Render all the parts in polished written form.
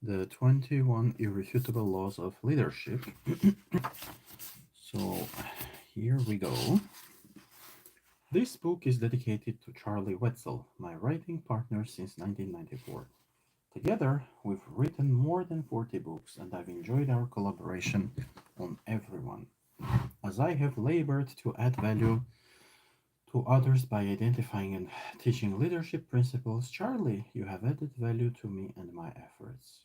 The 21 Irrefutable Laws of Leadership. So, here we go. This book is dedicated to Charlie Wetzel, my writing partner since 1994. Together, we've written more than 40 books, and I've enjoyed our collaboration on every one. As I have labored to add value to others by identifying and teaching leadership principles, Charlie, you have added value to me and my efforts.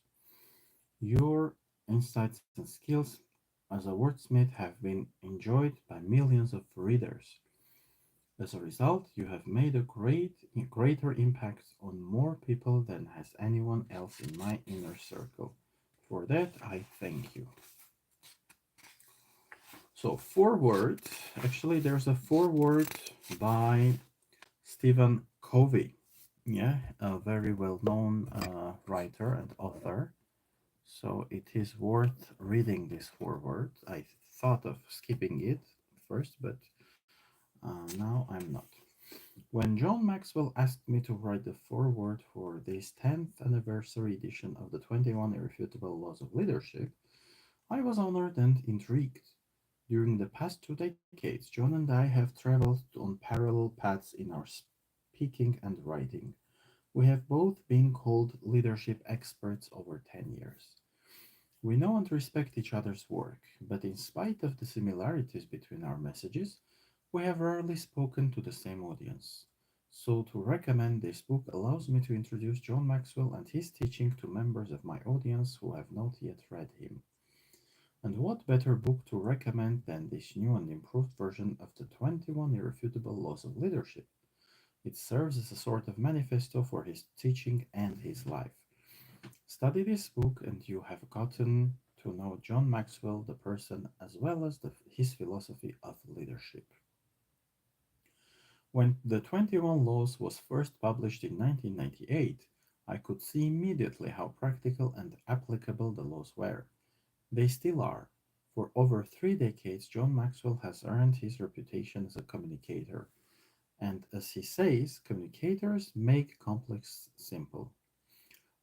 Your insights and skills as a wordsmith have been enjoyed by millions of readers. As a result, you have made a greater impact on more people than has anyone else in my inner circle. For that, I thank you. So, foreword. Actually, there's a foreword by Stephen Covey. Yeah, a very well-known writer and author. So it is worth reading this foreword. I thought of skipping it first, but now I'm not. When John Maxwell asked me to write the foreword for this 10th anniversary edition of the 21 Irrefutable Laws of Leadership, I was honored and intrigued. During the past 2 decades, John and I have traveled on parallel paths in our speaking and writing. We have both been called leadership experts over 10 years. We know and respect each other's work, but in spite of the similarities between our messages, we have rarely spoken to the same audience. So, to recommend this book allows me to introduce John Maxwell and his teaching to members of my audience who have not yet read him. And what better book to recommend than this new and improved version of the 21 Irrefutable Laws of Leadership? It serves as a sort of manifesto for his teaching and his life. Study this book, and you have gotten to know John Maxwell, the person, as well as his philosophy of leadership. When the 21 Laws was first published in 1998, I could see immediately how practical and applicable the laws were. They still are. For over 3 decades, John Maxwell has earned his reputation as a communicator. And as he says, communicators make complex simple.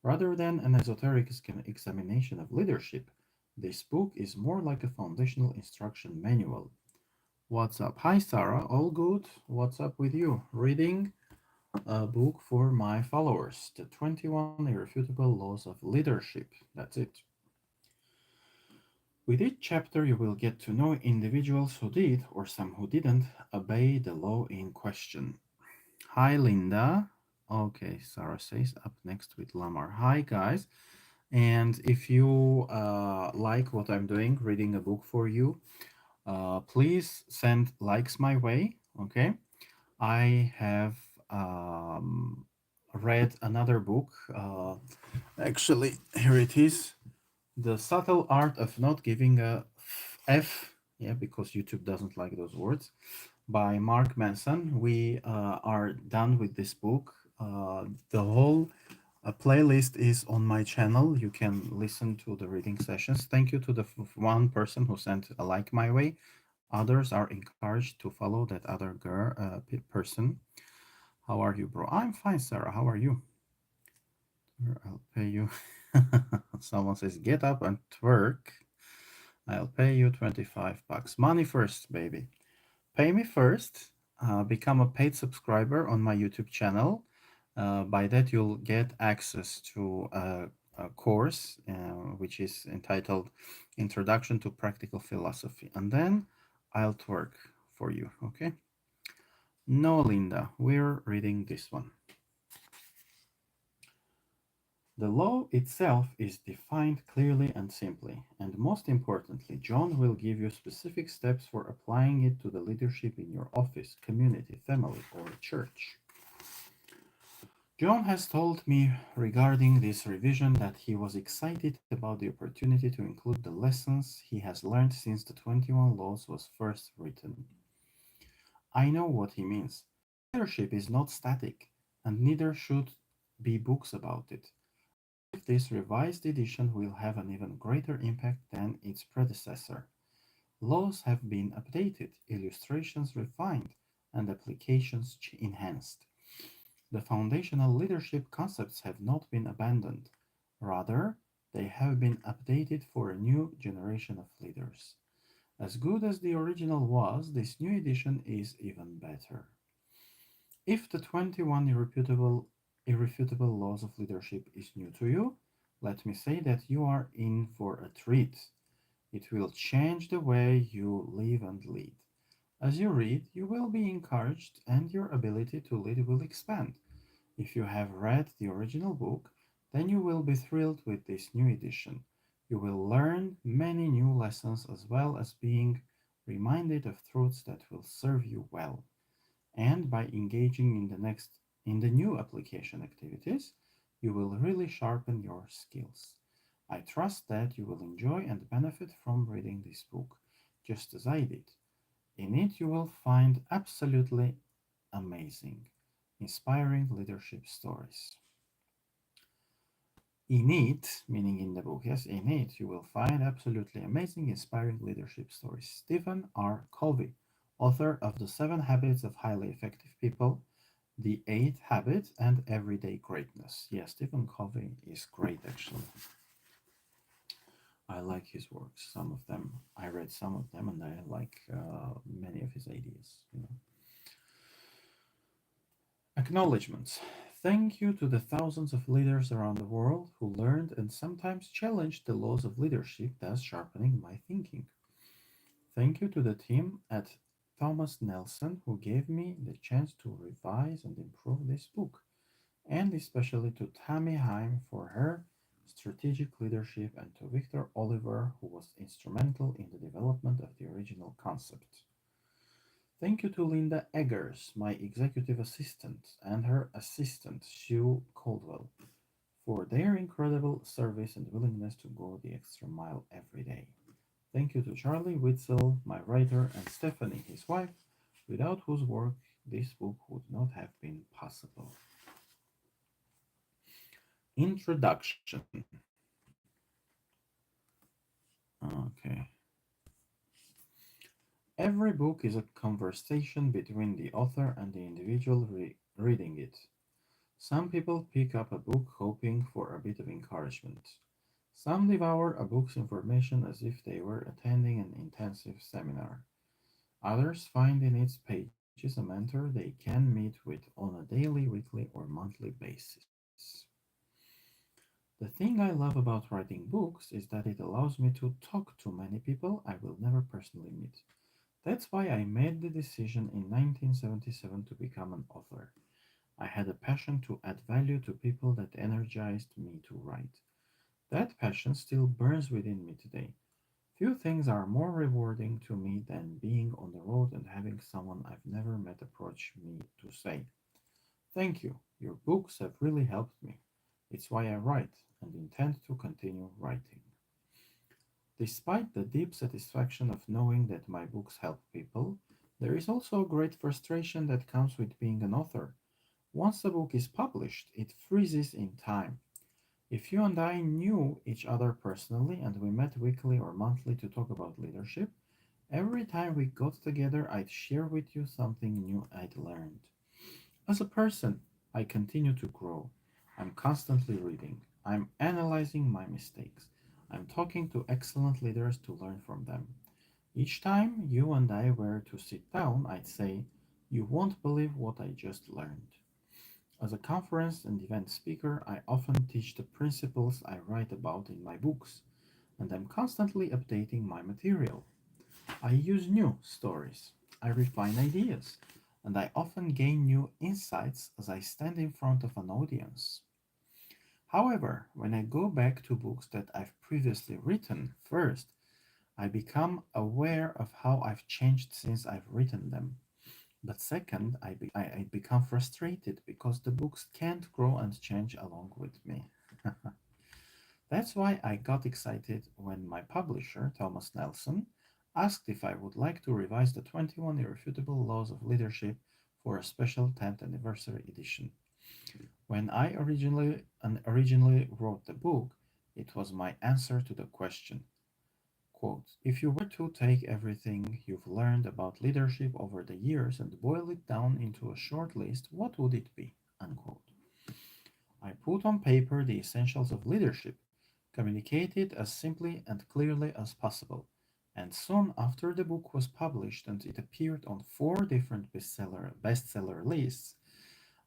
Rather than an esoteric examination of leadership, this book is more like a foundational instruction manual. What's up? Hi, Sarah. All good? What's up with you? Reading a book for my followers, The 21 Irrefutable Laws of Leadership. That's it. With each chapter, you will get to know individuals who did, or some who didn't, obey the law in question. Hi, Linda. Okay, Sarah says up next with Lamar. Hi, guys. And if you like what I'm doing, reading a book for you, please send likes my way. Okay. I have read another book. Actually, here it is. The Subtle Art of Not Giving a F. Yeah, because YouTube doesn't like those words. By Mark Manson. We are done with this book. The whole playlist is on my channel. You can listen to the reading sessions. Thank you to the one person who sent a like my way. Others are encouraged to follow that other girl person. How are you, bro? I'm fine, Sarah. How are you? I'll pay you. Someone says, get up and twerk. I'll pay you 25 bucks. Money first, baby. Pay me first. Become a paid subscriber on my YouTube channel. By that, you'll get access to a course which is entitled Introduction to Practical Philosophy. And then I'll twerk for you, okay? No, Linda, we're reading this one. The law itself is defined clearly and simply, and most importantly, John will give you specific steps for applying it to the leadership in your office, community, family, or church. John has told me regarding this revision that he was excited about the opportunity to include the lessons he has learned since the 21 Laws was first written. I know what he means. Leadership is not static, and neither should be books about it. This revised edition will have an even greater impact than its predecessor. Laws have been updated, illustrations refined, and applications enhanced. The foundational leadership concepts have not been abandoned. Rather, They have been updated for a new generation of leaders. As good as the original was, this new edition is even better. If the 21 irrefutable laws of leadership is new to you, let me say that you are in for a treat. It will change the way you live and lead. As you read, you will be encouraged and your ability to lead will expand. If you have read the original book, then you will be thrilled with this new edition. You will learn many new lessons as well as being reminded of truths that will serve you well. And by engaging in the new application activities, you will really sharpen your skills. I trust that you will enjoy and benefit from reading this book, just as I did. In it, you will find absolutely amazing, inspiring leadership stories. In it, meaning in the book, yes, in it, you will find absolutely amazing, inspiring leadership stories. Stephen R. Covey, author of The Seven Habits of Highly Effective People, The Eighth Habit, and Everyday Greatness. Yes, Stephen Covey is great, actually. I like his works. Some of them, I read some of them, and I like many of his ideas. Acknowledgements. Thank you to the thousands of leaders around the world who learned and sometimes challenged the laws of leadership, thus sharpening my thinking. Thank you to the team at Thomas Nelson who gave me the chance to revise and improve this book, and especially to Tammy Heim for her strategic leadership and to Victor Oliver who was instrumental in the development of the original concept. Thank you to Linda Eggers, my executive assistant, and her assistant, Sue Caldwell, for their incredible service and willingness to go the extra mile every day. Thank you to Charlie Witzel, my writer, and Stephanie, his wife, without whose work this book would not have been possible. Introduction. Okay. Every book is a conversation between the author and the individual reading it. Some people pick up a book hoping for a bit of encouragement. Some devour a book's information as if they were attending an intensive seminar. Others find in its pages a mentor they can meet with on a daily, weekly, or monthly basis. The thing I love about writing books is that it allows me to talk to many people I will never personally meet. That's why I made the decision in 1977 to become an author. I had a passion to add value to people that energized me to write. That passion still burns within me today. Few things are more rewarding to me than being on the road and having someone I've never met approach me to say, "Thank you, your books have really helped me. It's why I write and intend to continue writing." Despite the deep satisfaction of knowing that my books help people, there is also a great frustration that comes with being an author. Once a book is published, it freezes in time. If you and I knew each other personally and we met weekly or monthly to talk about leadership, every time we got together, I'd share with you something new I'd learned. As a person, I continue to grow. I'm constantly reading. I'm analyzing my mistakes. I'm talking to excellent leaders to learn from them. Each time you and I were to sit down, I'd say, "You won't believe what I just learned." As a conference and event speaker, I often teach the principles I write about in my books, and I'm constantly updating my material. I use new stories, I refine ideas, and I often gain new insights as I stand in front of an audience. However, when I go back to books that I've previously written, first, I become aware of how I've changed since I've written them. But second, I become frustrated because the books can't grow and change along with me. That's why I got excited when my publisher, Thomas Nelson, asked if I would like to revise the 21 Irrefutable Laws of Leadership for a special 10th anniversary edition. When I originally wrote the book, it was my answer to the question, quote, "If you were to take everything you've learned about leadership over the years and boil it down into a short list, what would it be?" Unquote. I put on paper the essentials of leadership, Communicate it as simply and clearly as possible. And soon after the book was published and it appeared on four different bestseller lists,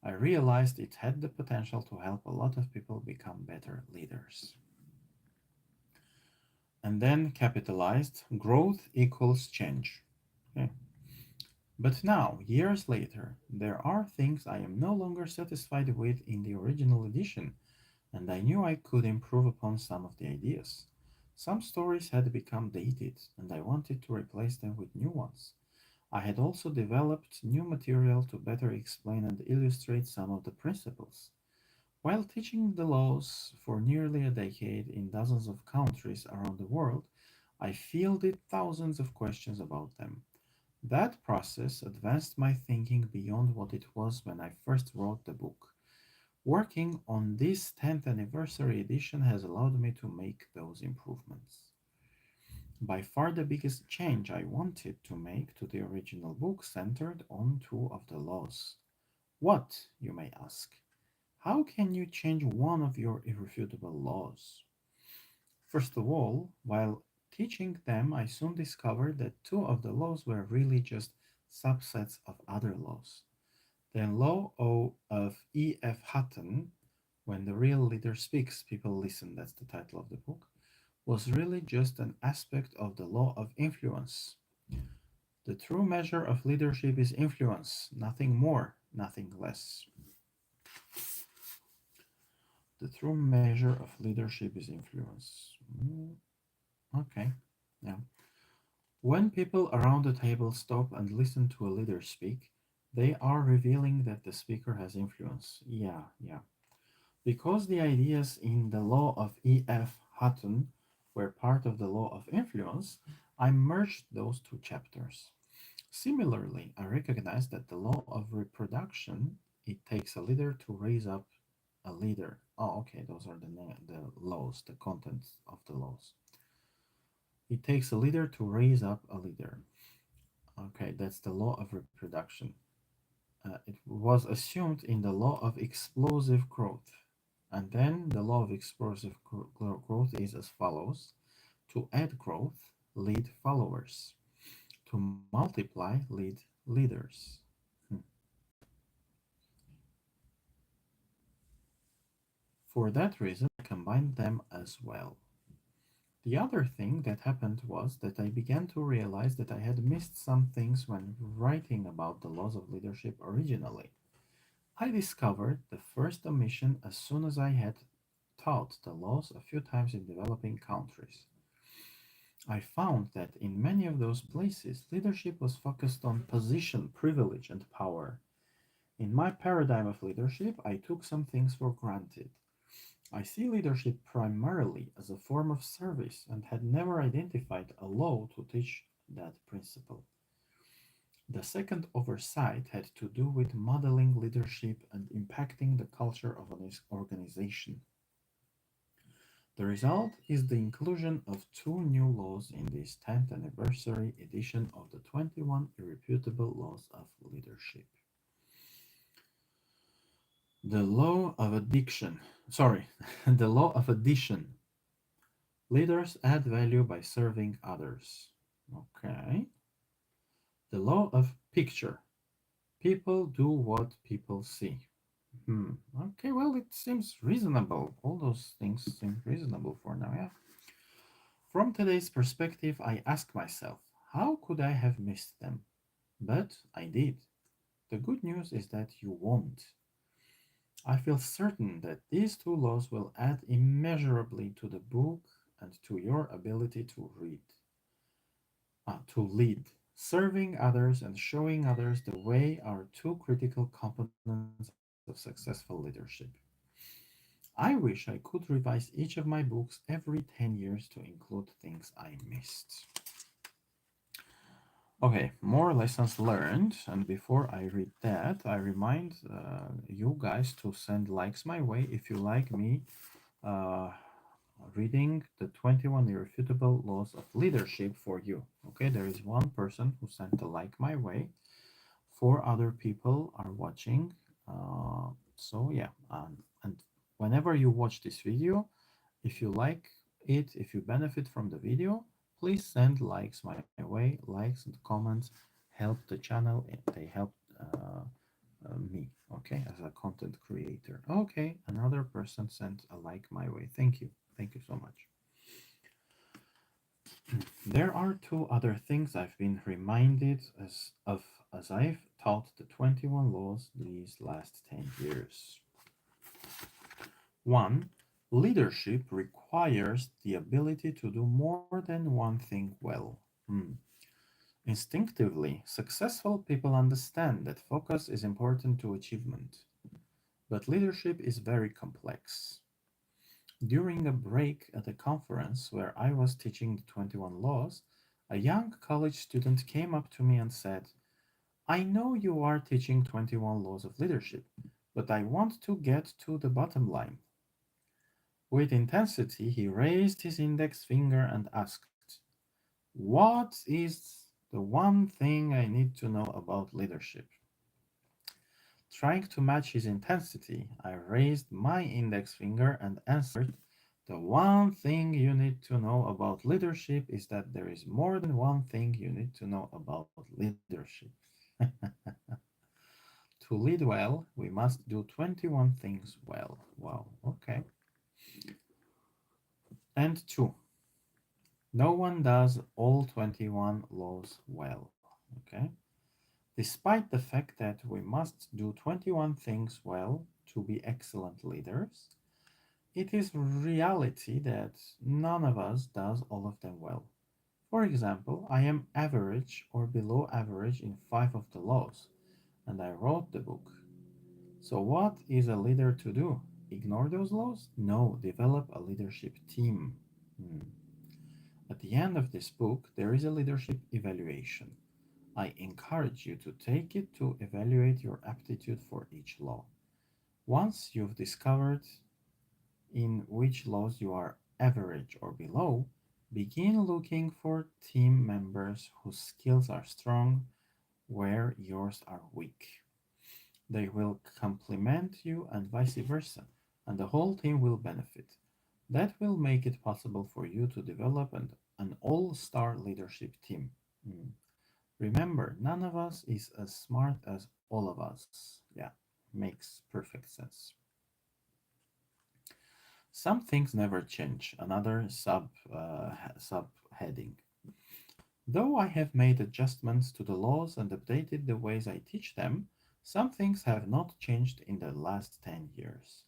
I realized it had the potential to help a lot of people become better leaders. And then capitalized growth equals change. Okay. But now, years later, there are things I am no longer satisfied with in the original edition, and I knew I could improve upon some of the ideas. Some stories had become dated, and I wanted to replace them with new ones. I had also developed new material to better explain and illustrate some of the principles. While teaching the laws for nearly a decade in dozens of countries around the world, I fielded thousands of questions about them. That process advanced my thinking beyond what it was when I first wrote the book. Working on this 10th anniversary edition has allowed me to make those improvements. By far the biggest change I wanted to make to the original book centered on two of the laws. What, you may ask? How can you change one of your irrefutable laws? First of all, while teaching them, I soon discovered that two of the laws were really just subsets of other laws. The law of E.F. Hutton, when the real leader speaks, people listen, that's the title of the book, was really just an aspect of the law of influence. The true measure of leadership is influence, nothing more, nothing less. The true measure of leadership is influence. Okay. Yeah. When people around the table stop and listen to a leader speak, they are revealing that the speaker has influence. Yeah, yeah. Because the ideas in the law of E.F. Hutton were part of the law of influence, I merged those two chapters. Similarly, I recognize that the law of reproduction, it takes a leader to raise up a leader. Oh, okay, those are the laws, the contents of the laws. It takes a leader to raise up a leader. Okay, that's the law of reproduction. It was assumed in the law of explosive growth. And then the law of explosive growth is as follows: to add growth, lead followers; to multiply, lead leaders. Hmm. For that reason, I combined them as well. The other thing that happened was that I began to realize that I had missed some things when writing about the laws of leadership originally. I discovered the first omission as soon as I had taught the laws a few times in developing countries. I found that in many of those places, leadership was focused on position, privilege, and power. In my paradigm of leadership, I took some things for granted. I see leadership primarily as a form of service and had never identified a law to teach that principle. The second oversight had to do with modeling leadership and impacting the culture of an organization. The result is the inclusion of two new laws in this 10th anniversary edition of the 21 Irrefutable Laws of Leadership. The law of addiction. Sorry, the law of addition. Leaders add value by serving others. Okay. The law of picture. People do what people see. Hmm. Okay, well, it seems reasonable. All those things seem reasonable for now, yeah. From today's perspective, I ask myself, how could I have missed them? But I did. The good news is that you won't. I feel certain that these two laws will add immeasurably to the book and to your ability to lead. Serving others and showing others the way are two critical components of successful leadership. I wish I could revise each of my books every 10 years to include things I missed. Okay, more lessons learned. And before I read that, I remind you guys to send likes my way if you like me uh, reading the 21 Irrefutable Laws of Leadership for you. Okay, there is one person who sent a like my way. Four other people are watching. So, yeah, and whenever you watch this video, If you like it, if you benefit from the video, please send likes my way. Likes and comments help the channel, they help uh, me, okay, as a content creator. Okay, another person sent a like my way. Thank you. Thank you so much. There are two other things I've been reminded as I've taught the 21 laws these last 10 years. One, leadership requires the ability to do more than one thing well. Hmm. Instinctively, successful people understand that focus is important to achievement, but leadership is very complex. During a break at a conference where I was teaching the 21 laws, a young college student came up to me and said, I know you are teaching 21 laws of leadership, but I want to get to the bottom line. With intensity, he raised his index finger and asked, what is the one thing I need to know about leadership? Trying to match his intensity, I raised my index finger and answered, the one thing you need to know about leadership is that there is more than one thing you need to know about leadership. To lead well, we must do 21 things well. Wow, okay. And two, no one does all 21 laws well. Okay? Despite the fact that we must do 21 things well to be excellent leaders, it is reality that none of us does all of them well. For example, I am average or below average in 5 of the laws, and I wrote the book. So, what is a leader to do? Ignore those laws? No, develop a leadership team. Hmm. At the end of this book, there is a leadership evaluation. I encourage you to take it to evaluate your aptitude for each law. Once you've discovered in which laws you are average or below, begin looking for team members whose skills are strong where yours are weak. They will complement you and vice versa, and the whole team will benefit. That will make it possible for you to develop an all star leadership team. Mm. Remember, none of us is as smart as all of us. Yeah, makes perfect sense. Some things never change. Another subheading. Though I have made adjustments to the laws and updated the ways I teach them, some things have not changed in the last 10 years.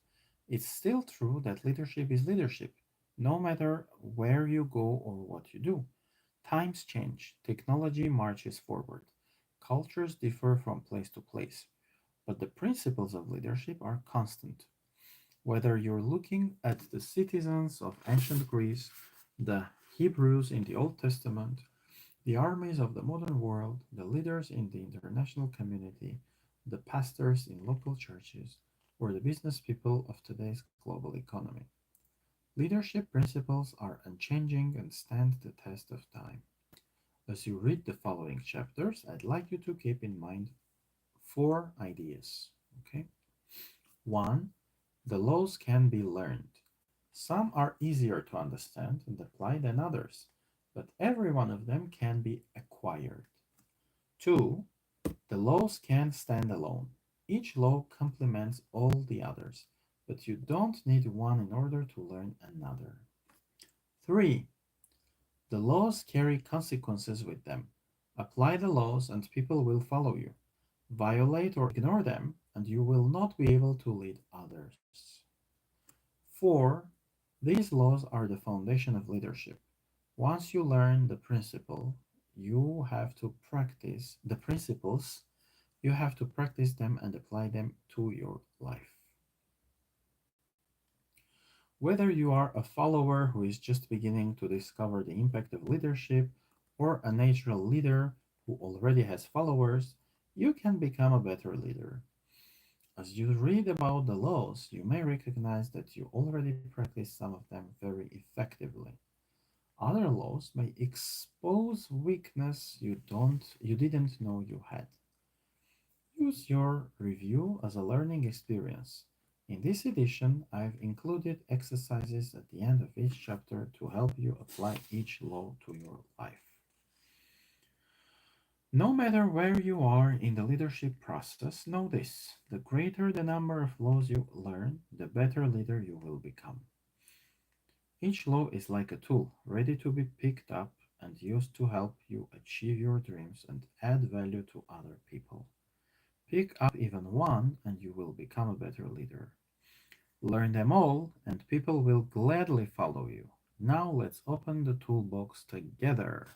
It's still true that leadership is leadership, no matter where you go or what you do. Times change, technology marches forward, cultures differ from place to place, but the principles of leadership are constant. Whether you're looking at the citizens of ancient Greece, the Hebrews in the Old Testament, the armies of the modern world, the leaders in the international community, the pastors in local churches, or the business people of today's global economy, leadership principles are unchanging and stand the test of time. As you read the following chapters, I'd like you to keep in mind four ideas. Okay? One, the laws can be learned. Some are easier to understand and apply than others, but every one of them can be acquired. Two, the laws can stand alone. Each law complements all the others, but you don't need one in order to learn another. Three, the laws carry consequences with them. Apply the laws and people will follow you. Violate or ignore them, and you will not be able to lead others. 4. These laws are the foundation of leadership. Once you learn the principle, you have to practice the principles, you have to practice them and apply them to your life. Whether you are a follower who is just beginning to discover the impact of leadership or a natural leader who already has followers, you can become a better leader. As you read about the laws, you may recognize that you already practice some of them very effectively. Other laws may expose weakness you didn't know you had. Use your review as a learning experience. In this edition, I've included exercises at the end of each chapter to help you apply each law to your life. No matter where you are in the leadership process, know this: the greater the number of laws you learn, the better leader you will become. Each law is like a tool, ready to be picked up and used to help you achieve your dreams and add value to other people. Pick up even one, and you will become a better leader. Learn them all, and people will gladly follow you. Now let's open the toolbox together.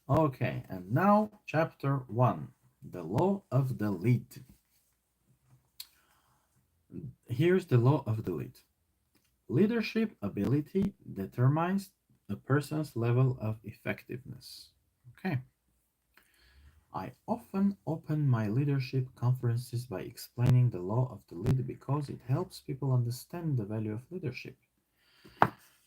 Okay, and now chapter 1, the law of the lead. Here's the law of the lead. Leadership ability determines a person's level of effectiveness. Okay. I often open my leadership conferences by explaining the law of the lead because it helps people understand the value of leadership.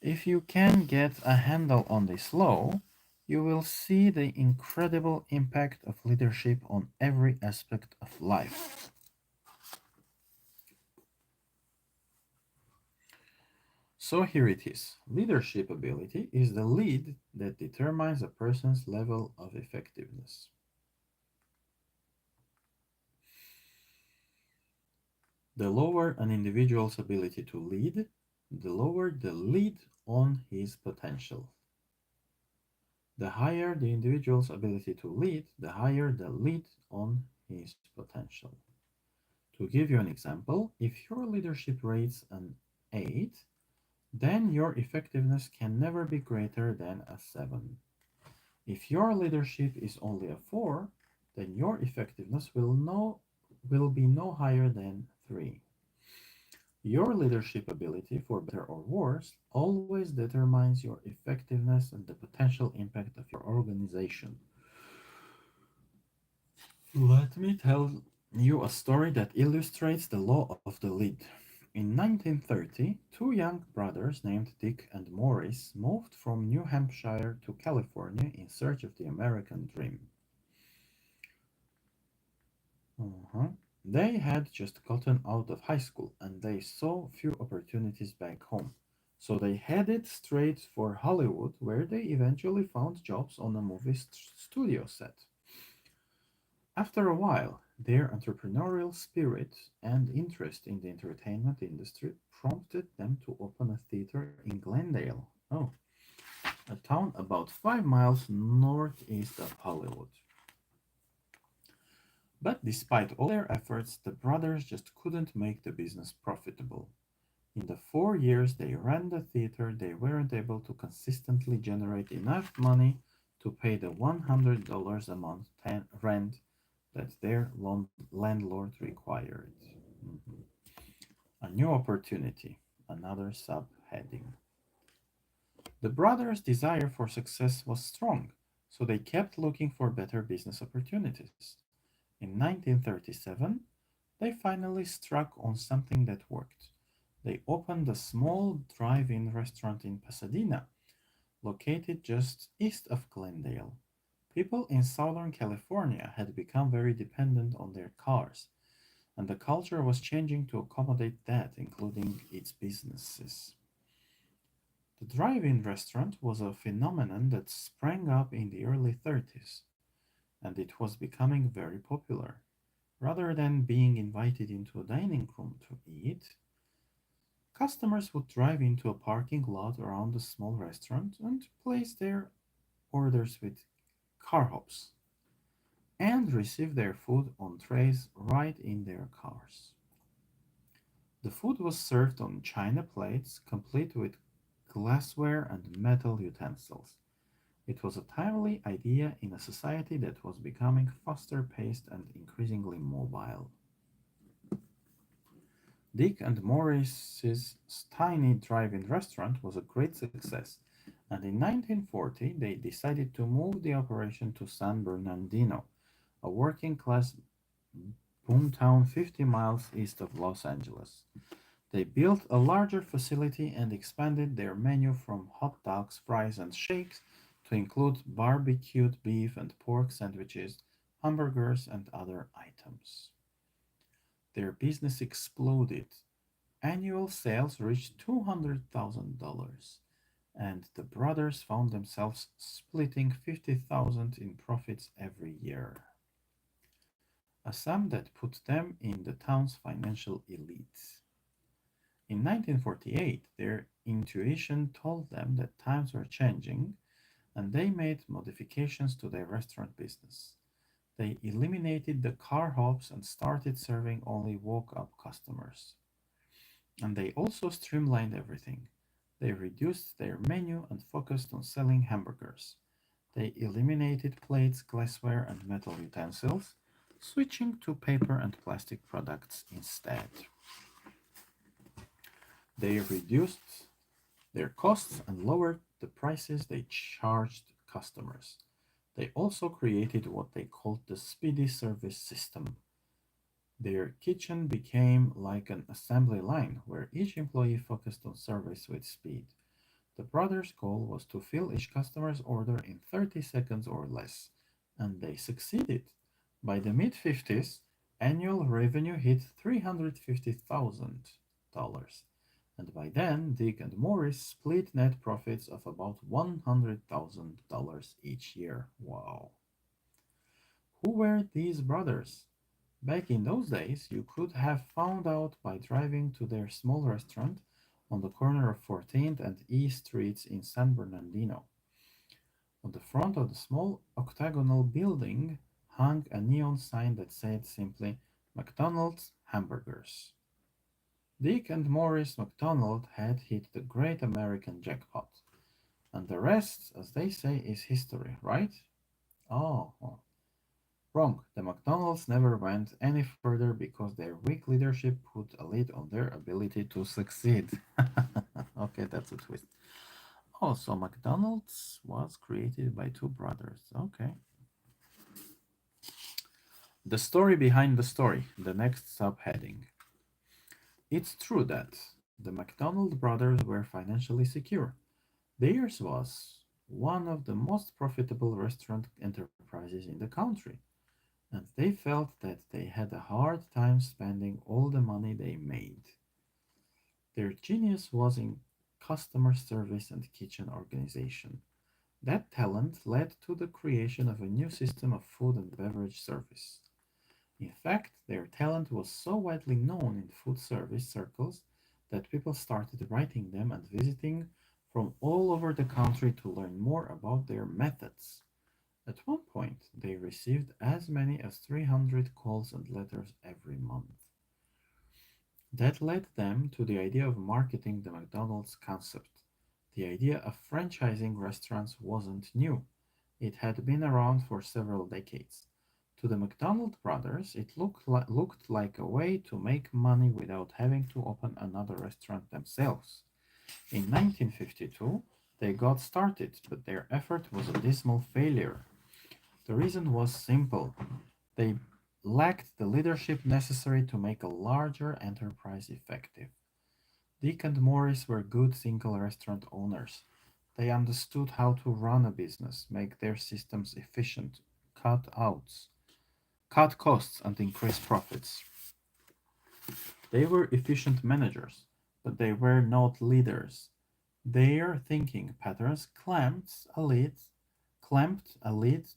If you can get a handle on this law, you will see the incredible impact of leadership on every aspect of life. So here it is. Leadership ability is the lead that determines a person's level of effectiveness. The lower an individual's ability to lead, the lower the lead on his potential. The higher the individual's ability to lead, the higher the lead on his potential. To give you an example, if your leadership rates an 8, then your effectiveness can never be greater than a 7. If your leadership is only a 4, then your effectiveness will be no higher than 3. Your leadership ability, for better or worse, always determines your effectiveness and the potential impact of your organization. Let me tell you a story that illustrates the law of the lead. In 1930, two young brothers named Dick and Morris moved from New Hampshire to California in search of the American dream. Uh-huh. They had just gotten out of high school and they saw few opportunities back home. So they headed straight for Hollywood, where they eventually found jobs on a movie studio set. After a while, their entrepreneurial spirit and interest in the entertainment industry prompted them to open a theater in Glendale, a town about 5 miles northeast of Hollywood. But despite all their efforts, the brothers just couldn't make the business profitable. In the 4 years they ran the theater, they weren't able to consistently generate enough money to pay the $100 a month rent that their landlord required. Mhm. A new opportunity, another subheading. The brothers' desire for success was strong, so they kept looking for better business opportunities. In 1937, they finally struck on something that worked. They opened a small drive in restaurant in Pasadena, located just east of Glendale. People in Southern California had become very dependent on their cars, and the culture was changing to accommodate that, including its businesses. The drive in restaurant was a phenomenon that sprang up in the early 30s, and it was becoming very popular. Rather than being invited into a dining room to eat, customers would drive into a parking lot around the small restaurant and place their orders with car hops and receive their food on trays right in their cars. The food was served on china plates, complete with glassware and metal utensils. It was a timely idea in a society that was becoming faster paced and increasingly mobile. Dick and Morris's tiny drive-in restaurant was a great success, and in 1940 they decided to move the operation to San Bernardino, a working-class boomtown 50 miles east of Los Angeles. They built a larger facility and expanded their menu from hot dogs, fries, and shakes to include barbecued beef and pork sandwiches, hamburgers, and other items. Their business exploded. Annual sales reached $200,000, and the brothers found themselves splitting 50,000 in profits every year, a sum that put them in the town's financial elite. In 1948, their intuition told them that times were changing, and they made modifications to their restaurant business. They eliminated the car hops and started serving only woke up customers. And they also streamlined everything. They reduced their menu and focused on selling hamburgers. They eliminated plates, glassware, and metal utensils, switching to paper and plastic products instead. They reduced their costs and lowered the prices they charged customers. They also created what they called the speedy service system. Their kitchen became like an assembly line where each employee focused on service with speed. The brothers' goal was to fill each customer's order in 30 seconds or less, and they succeeded. By the mid 50s, annual revenue hit $350,000, and by then, Dick and Morris split net profits of about $100,000 each year. Wow. Who were these brothers? Back in those days, you could have found out by driving to their small restaurant on the corner of 14th and E Streets in San Bernardino. On the front of the small octagonal building hung a neon sign that said simply McDonald's Hamburgers. Dick and Maurice McDonald had hit the great American jackpot. And the rest, as they say, is history, right? Oh, wrong. The McDonald's never went any further because their weak leadership put a lid on their ability to succeed. Okay, that's a twist. Oh, so McDonald's was created by two brothers. Okay. The story behind the story, the next subheading. It's true that the McDonald brothers were financially secure. Theirs was one of the most profitable restaurant enterprises in the country, and they felt that they had a hard time spending all the money they made. Their genius was in customer service and kitchen organization. That talent led to the creation of a new system of food and beverage service. In fact, their talent was so widely known in food service circles that people started writing them and visiting from all over the country to learn more about their methods. At one point, they received as many as 300 calls and letters every month. That led them to the idea of marketing the McDonald's concept. The idea of franchising restaurants wasn't new. It had been around for several decades. To the McDonald brothers, it looked like a way to make money without having to open another restaurant themselves. In 1952, they got started, but their effort was a dismal failure. The reason was simple. They lacked the leadership necessary to make a larger enterprise effective. Dick and Morris were good single restaurant owners. They understood how to run a business, make their systems efficient, cut costs, and increase profits. They were efficient managers, but they were not leaders. Their thinking patterns clamped a lid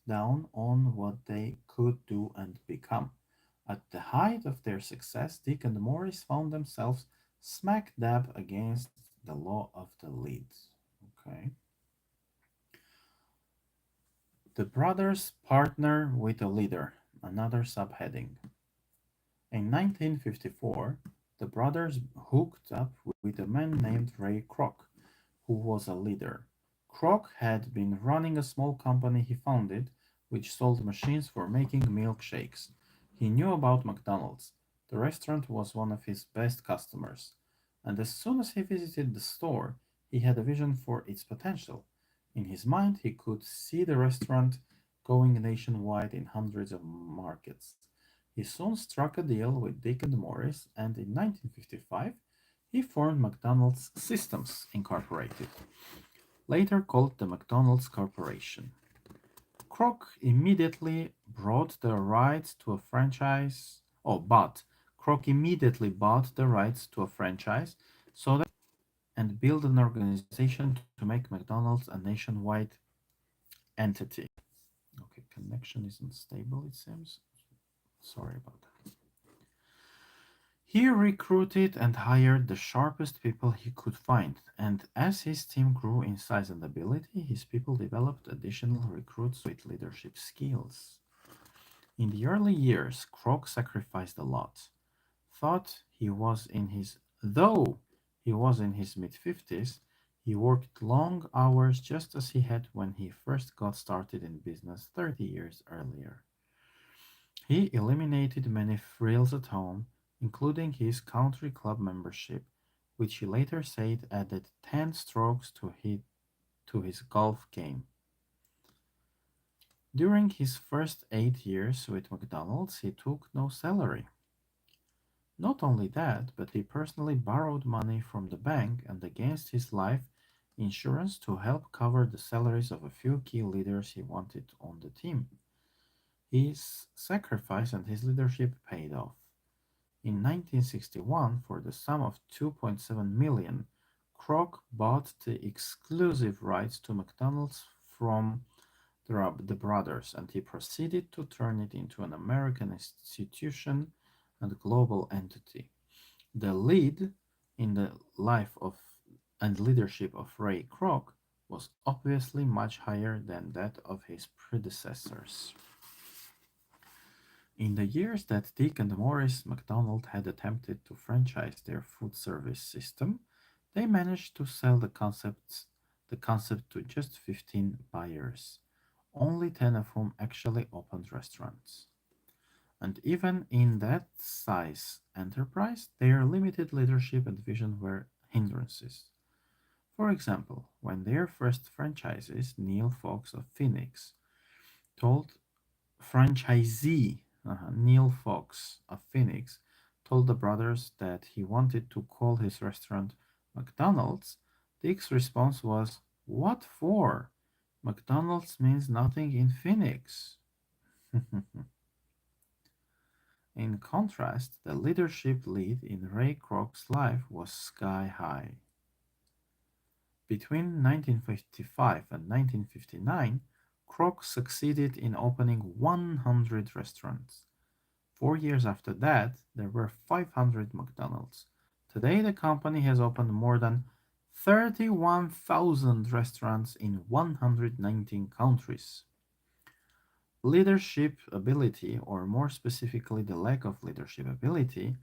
down on what they could do and become. At the height of their success, Dick and Morris found themselves smack dab against the law of the lid. Okay. The brothers partner with a leader, another subheading. In 1954, the brothers hooked up with a man named Ray Kroc, who was a leader. Kroc had been running a small company he founded, which sold machines for making milkshakes. He knew about McDonald's. The restaurant was one of his best customers. And as soon as he visited the store, he had a vision for its potential. In his mind, he could see the restaurant going nationwide in hundreds of markets. He soon struck a deal with Dick and Morris, and in 1955, he formed McDonald's Systems Incorporated, later called the McDonald's Corporation. Kroc immediately brought the rights to a franchise. Oh, but Kroc immediately bought the rights to a franchise so that and build an organization to make McDonald's a nationwide entity. Okay, connection isn't stable, it seems. Sorry about that. He recruited and hired the sharpest people he could find, and as his team grew in size and ability, his people developed additional recruits with leadership skills. In the early years, Kroc sacrificed a lot. Thought he was in his Though he was in his mid-50s, he worked long hours just as he had when he first got started in business 30 years earlier. He eliminated many frills at home, including his country club membership, which he later said added 10 strokes to his golf game. During his first 8 years with McDonald's, he took no salary. Not only that, but he personally borrowed money from the bank and against his life insurance to help cover the salaries of a few key leaders he wanted on the team. His sacrifice and his leadership paid off. In 1961, for the sum of 2.7 million, Kroc bought the exclusive rights to McDonald's from the brothers, and he proceeded to turn it into an American institution and global entity. The lead in the life of and leadership of Ray Kroc was obviously much higher than that of his predecessors. In the years that Dick and Morris McDonald had attempted to franchise their food service system, they managed to sell the concept to just 15 buyers, only 10 of whom actually opened restaurants. And even in that size enterprise, their limited leadership and vision were hindrances. For example, when their first franchises, Neil Fox of Phoenix, told franchisee Neil Fox of Phoenix told the brothers that he wanted to call his restaurant McDonald's, Dick's response was, "What for? McDonald's means nothing in Phoenix." In contrast, the leadership lead in Ray Kroc's life was sky high. Between 1955 and 1959, Kroc succeeded in opening 100 restaurants. 4 years after that, there were 500 McDonald's. Today, the company has opened more than 31,000 restaurants in 119 countries. Leadership ability, or more specifically, the lack of leadership ability,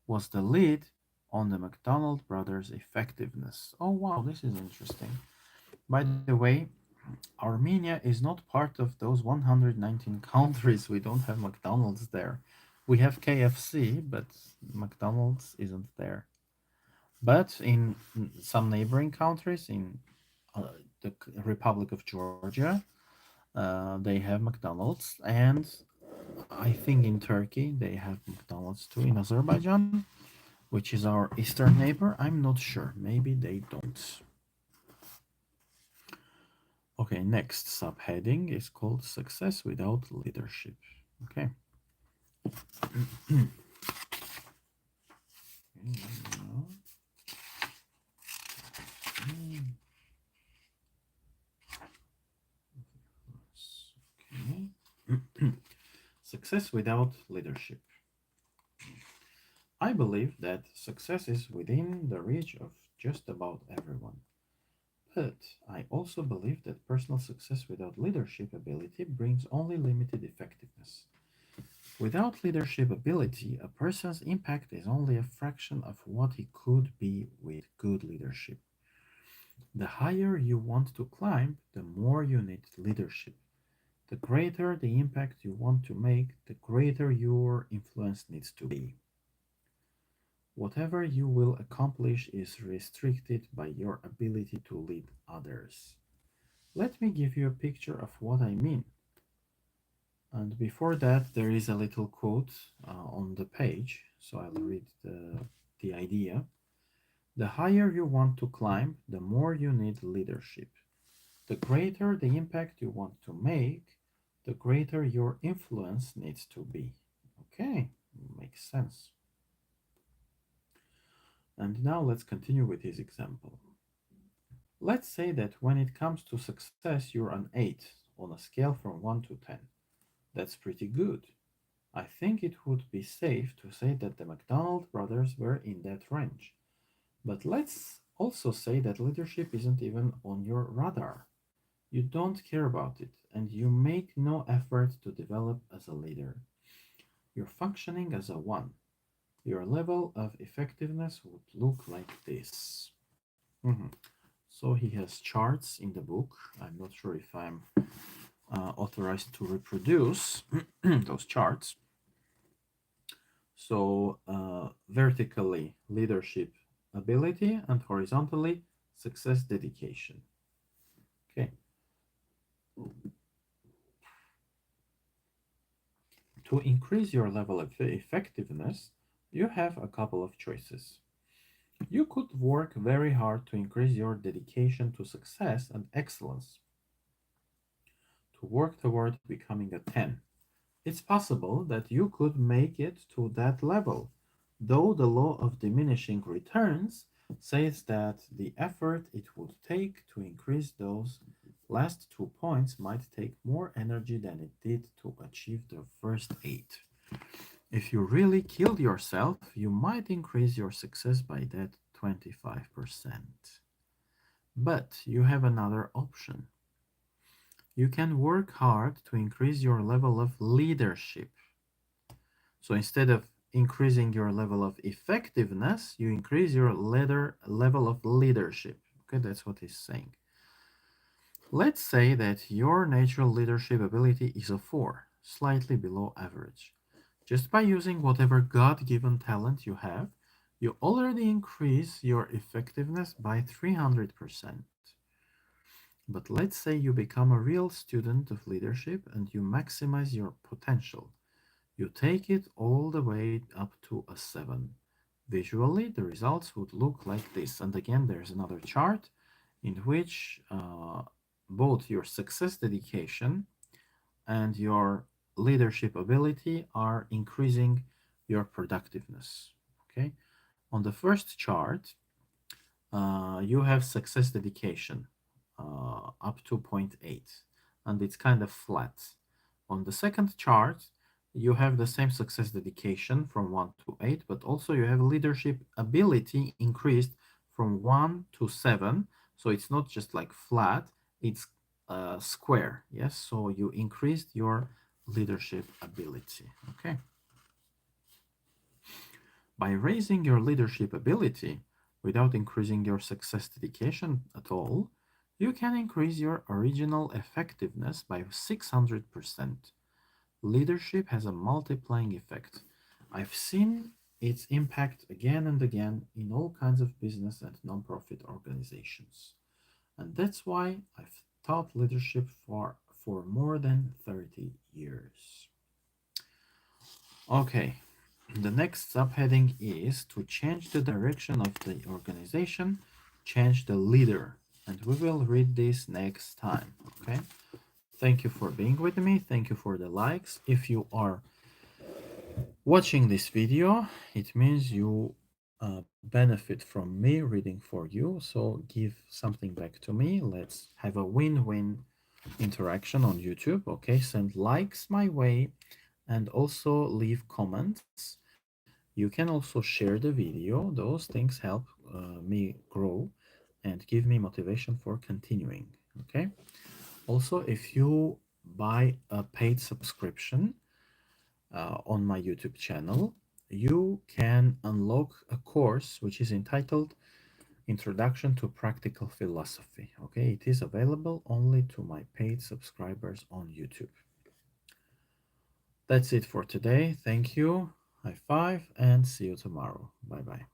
was the lead on the McDonald brothers' effectiveness. Oh, wow, this is interesting. By the way, Armenia is not part of those 119 countries. We don't have McDonald's there. We have KFC, but McDonald's isn't there. But in some neighboring countries, in the Republic of Georgia, they have McDonald's, and I think in Turkey they have McDonald's too. In Azerbaijan, which is our eastern neighbor, I'm not sure. Maybe they don't. Okay, next subheading is called Success Without Leadership. Okay. Okay. Success without leadership. I believe that success is within the reach of just about everyone. But I also believe that personal success without leadership ability brings only limited effectiveness. Without leadership ability, a person's impact is only a fraction of what he could be with good leadership. The higher you want to climb, the more you need leadership. The greater the impact you want to make, the greater your influence needs to be. Whatever you will accomplish is restricted by your ability to lead others. Let me give you a picture of what I mean. And before that, there is a little quote on the page, so I'll read the idea. The higher you want to climb, the more you need leadership. The greater the impact you want to make, the greater your influence needs to be. Okay, makes sense. And now let's continue with his example. Let's say that when it comes to success, you're an 8 on a scale from 1 to 10. That's pretty good. I think it would be safe to say that the McDonald brothers were in that range. But let's also say that leadership isn't even on your radar. You don't care about it, and you make no effort to develop as a leader. You're functioning as a 1. Your level of effectiveness would look like this. Mhm. So he has charts in the book. I'm not sure if I'm authorized to reproduce those charts. So vertically, leadership ability, and horizontally, success dedication. Okay. To increase your level of effectiveness, you have a couple of choices. You could work very hard to increase your dedication to success and excellence, to work toward becoming a 10. It's possible that you could make it to that level, though the law of diminishing returns says that the effort it would take to increase those last 2 points might take more energy than it did to achieve the first 8. If you really killed yourself, you might increase your success by that 25%. But you have another option. You can work hard to increase your level of leadership. So instead of increasing your level of effectiveness, you increase your level of leadership. Okay, that's what he's saying. Let's say that your natural leadership ability is a 4, slightly below average. Just by using whatever God given talent you have, you already increase your effectiveness by 300%. But let's say you become a real student of leadership and you maximize your potential. You take it all the way up to a 7. Visually, the results would look like this. And again, there's another chart in which both your success dedication and your leadership ability are increasing your productiveness. Okay. On the first chart, you have success dedication up to zero point 0.8, and it's kind of flat. On the second chart, you have the same success dedication from 1 to 8, but also you have leadership ability increased from 1 to 7. So it's not just like flat, it's square. Yes, so you increased your leadership ability. Okay. By raising your leadership ability without increasing your success dedication at all, you can increase your original effectiveness by 600%. Leadership has a multiplying effect. I've seen its impact again and again in all kinds of business and nonprofit organizations. And that's why I've taught leadership for more than 30 years. Okay, the next subheading is to change the direction of the organization, change the leader. And we will read this next time. Okay. Thank you for being with me. Thank you for the likes. If you are watching this video, it means you benefit from me reading for you. So give something back to me. Let's have a win-win interaction on YouTube. Okay. Send likes my way and also leave comments. You can also share the video. Those things help me grow and give me motivation for continuing. Okay. Also, if you buy a paid subscription on my YouTube channel, you can unlock a course which is entitled Introduction to Practical Philosophy. Okay, it is available only to my paid subscribers on YouTube. That's it for today. Thank you. High five and see you tomorrow. Bye bye.